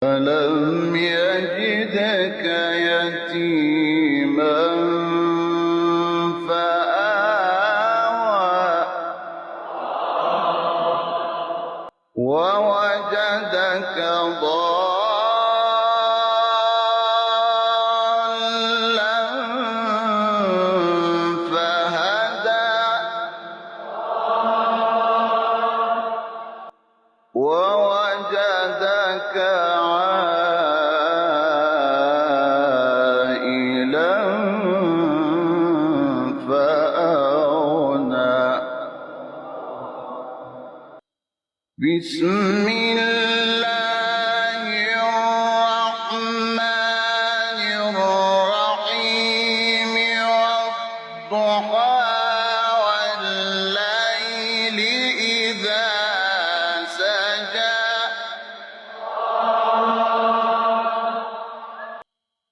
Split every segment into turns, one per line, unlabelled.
ألم يجدك يتيما فآوى ووجدك ضالا فهدى ووجدك عائلا فأغنى. بسم الله الرحمن الرحيم والضحى والليل إذا سجى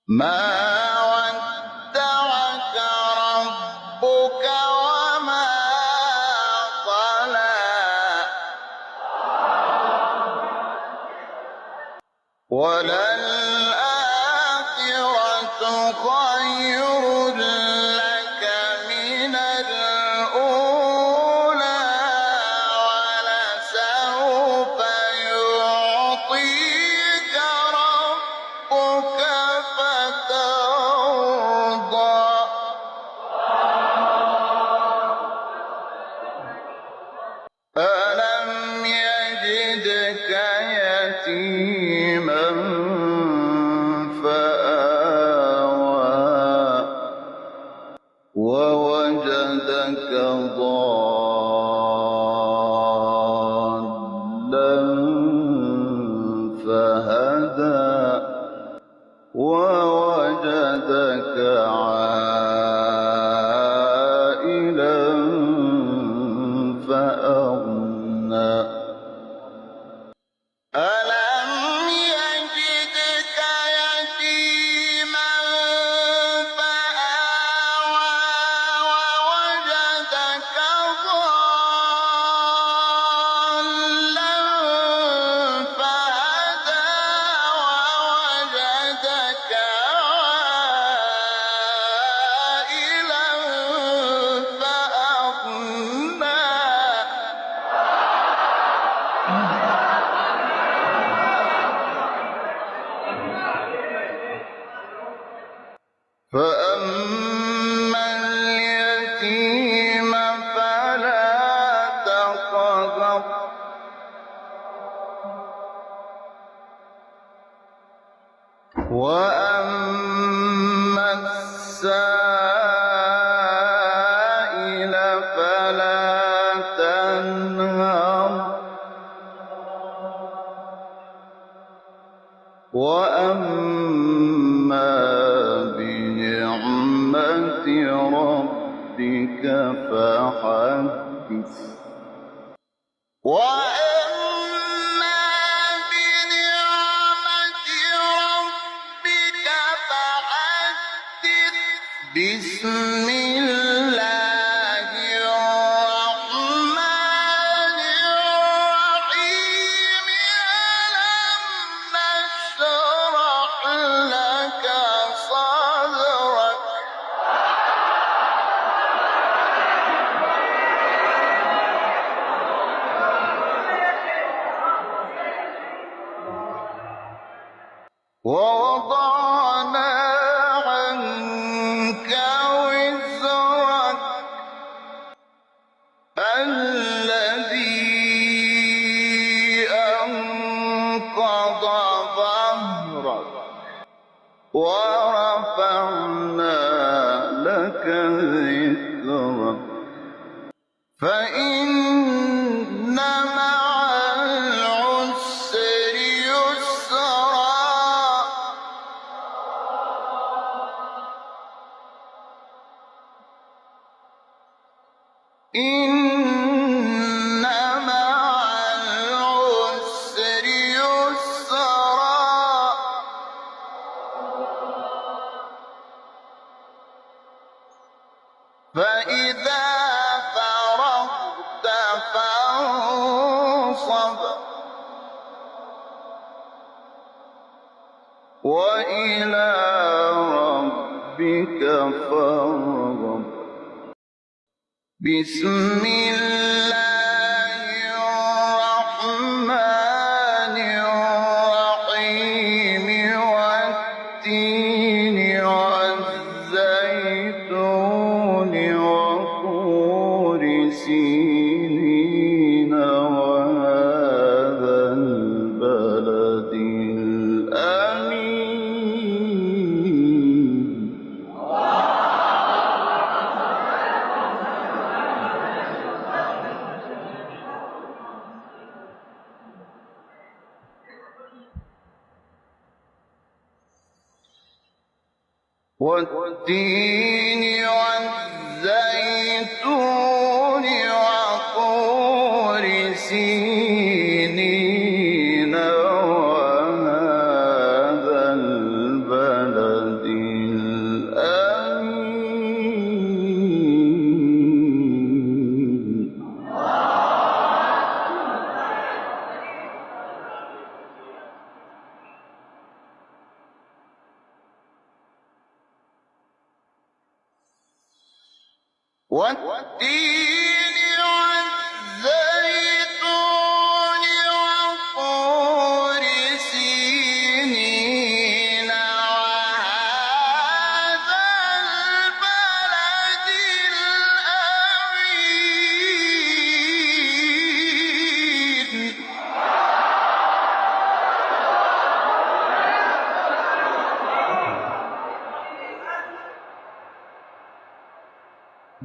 ما ودعك ربك وما قلى وللآخرة خير لك من الأولى ولسوف يعطيك ربك فترضى. ألم يجدك يتيما فآوى ووجدك ضالا فهدى ووجدك عائلا فأغنى. ألم يجدك يتيما فآوى ووجدك ضالا فهدى ووجدك عائلا فأغنى. فأما اليتيم فلا تقهر وأما السائل فلا تنهر وأما بنعمة ربك فحدث. وأما بنعمة ربك فحدث. بسم الله الرحمن الرحيم. ألم نشرح لك صدرك ووضعنا عنك وزرك الذي أنقض ظهرك ورفعنا لك ذكرك فإن مع العسر يسرا إن مع العسر يسرا فإذا فرغت وإلى ربك فارغب. بسم الله الرحمن الرحيم والتين والزيتون وطور سينين وهذا البلد الأمين. والتين والزيتون وطور سينين وهذا البلد الأمين. والتين والزيتون وطور سينين وهذا البلد الأمين.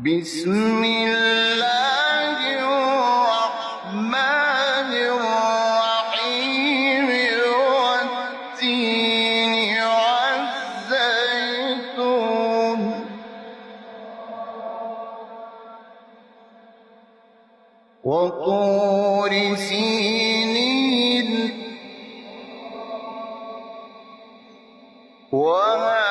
بسم الله الرحمن الرحيم والتين والزيتون وطور سينين وهذا